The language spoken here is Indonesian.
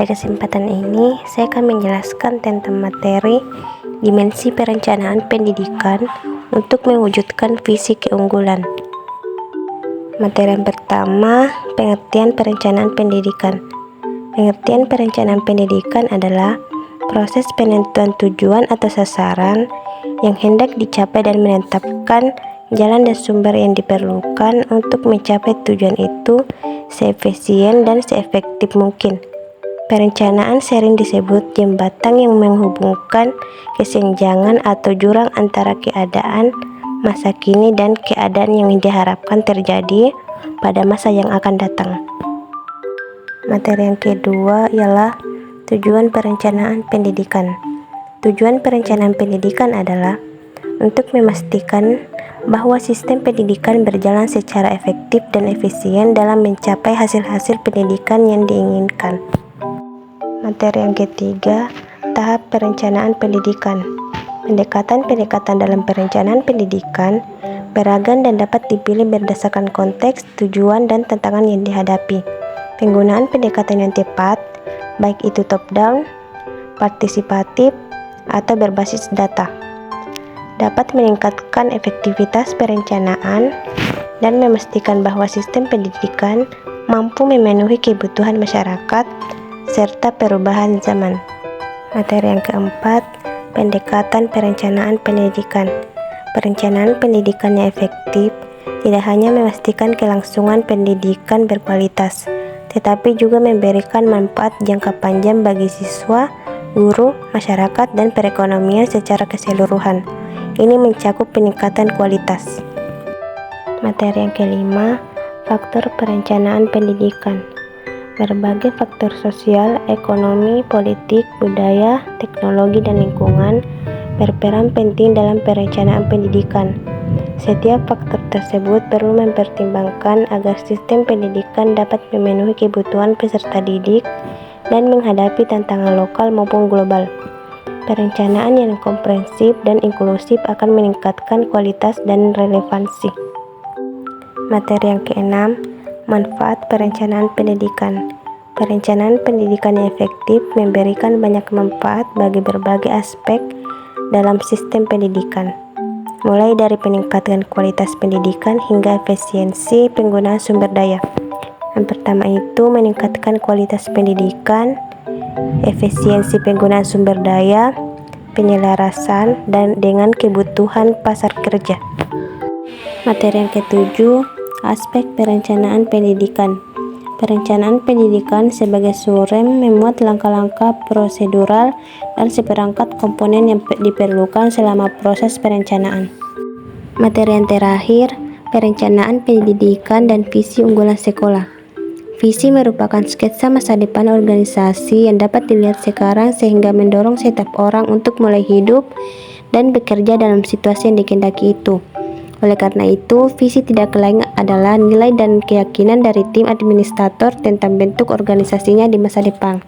Pada kesempatan ini, saya akan menjelaskan tentang materi dimensi perencanaan pendidikan untuk mewujudkan visi keunggulan. Materi yang pertama, pengertian perencanaan pendidikan. Pengertian perencanaan pendidikan adalah proses penentuan tujuan atau sasaran yang hendak dicapai dan menetapkan jalan dan sumber yang diperlukan untuk mencapai tujuan itu seefisien dan seefektif mungkin. Perencanaan sering disebut jembatan yang menghubungkan kesenjangan atau jurang antara keadaan masa kini dan keadaan yang diharapkan terjadi pada masa yang akan datang. Materi yang kedua ialah tujuan perencanaan pendidikan. Tujuan perencanaan pendidikan adalah untuk memastikan bahwa sistem pendidikan berjalan secara efektif dan efisien dalam mencapai hasil-hasil pendidikan yang diinginkan. Materi yang ketiga, tahap perencanaan pendidikan. Pendekatan-pendekatan dalam perencanaan pendidikan beragam dan dapat dipilih berdasarkan konteks, tujuan, dan tantangan yang dihadapi. Penggunaan pendekatan yang tepat, baik itu top-down, partisipatif, atau berbasis data, dapat meningkatkan efektivitas perencanaan dan memastikan bahwa sistem pendidikan mampu memenuhi kebutuhan masyarakat serta perubahan zaman. Materi yang keempat, pendekatan perencanaan pendidikan. Perencanaan pendidikan yang efektif tidak hanya memastikan kelangsungan pendidikan berkualitas, tetapi juga memberikan manfaat jangka panjang bagi siswa, guru, masyarakat, dan perekonomian secara keseluruhan. Ini mencakup peningkatan kualitas. Materi yang kelima, faktor perencanaan pendidikan. Berbagai faktor sosial, ekonomi, politik, budaya, teknologi, dan lingkungan berperan penting dalam perencanaan pendidikan. Setiap faktor tersebut perlu mempertimbangkan agar sistem pendidikan dapat memenuhi kebutuhan peserta didik dan menghadapi tantangan lokal maupun global. Perencanaan yang komprehensif dan inklusif akan meningkatkan kualitas dan relevansi. Materi yang keenam, manfaat perencanaan pendidikan. Perencanaan pendidikan yang efektif memberikan banyak manfaat bagi berbagai aspek dalam sistem pendidikan, mulai dari peningkatan kualitas pendidikan hingga efisiensi penggunaan sumber daya. Yang pertama itu meningkatkan kualitas pendidikan, efisiensi penggunaan sumber daya, penyelarasan dan dengan kebutuhan pasar kerja. Materi yang ketujuh, aspek perencanaan pendidikan. Perencanaan pendidikan sebagai surem memuat langkah-langkah prosedural dan seperangkat komponen yang diperlukan selama proses perencanaan. Materi yang terakhir, perencanaan pendidikan dan visi unggulan sekolah. Visi merupakan sketsa masa depan organisasi yang dapat dilihat sekarang sehingga mendorong setiap orang untuk mulai hidup dan bekerja dalam situasi yang dikehendaki itu. Oleh karena itu, visi tidak lain adalah nilai dan keyakinan dari tim administrator tentang bentuk organisasinya di masa depan.